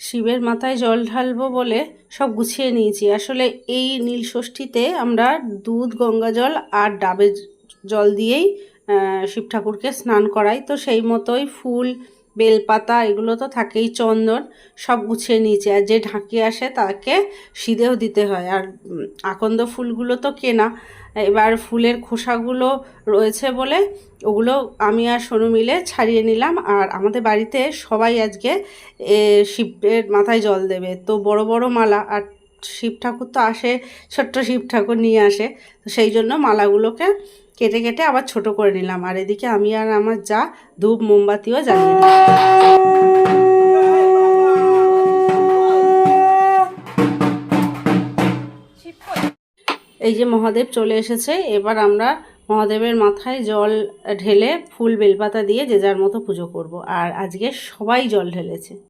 শিবের মাথায় জল ঢালবো বলে সব গুছিয়ে নিয়েছি। আসলে এই নীলষষ্ঠীতে আমরা দুধ, গঙ্গা জল আর ডাবের জল দিয়েই শিব ঠাকুরকে স্নান করাই। তো সেই মতোই ফুল, বেলপাতা এগুলো তো থাকেই, চন্দন সব গুছিয়ে নিয়েছি। আর যে ঢাকি আসে তাকে সিধেও দিতে হয়। আর আকন্দ ফুলগুলো তো কেনা, এবার ফুলের খোসাগুলো রয়েছে বলে ওগুলো আমি আর সোনু মিলে ছাড়িয়ে নিলাম। আর আমাদের বাড়িতে সবাই আজকে শিবের মাথায় জল দেবে, তো বড় বড় মালা। আর শিব ঠাকুর তো আসে, ছোট্ট শিব ঠাকুর নিয়ে আসে, তো সেই জন্য মালাগুলোকে কেটে কেটে আবার ছোট করে নিলাম। আর এদিকে আমি আর আমার যা ধূপ মোমবাতিও জ্বালিয়ে দিলাম। এই যে মহাদেব চলে এসেছে, এবার আমরা মহাদেবের মাথায় জল ঢেলে ফুল বেলপাতা দিয়ে যে যার মতো পুজো করব। আর আজকে সবাই জল ঢেলেছে।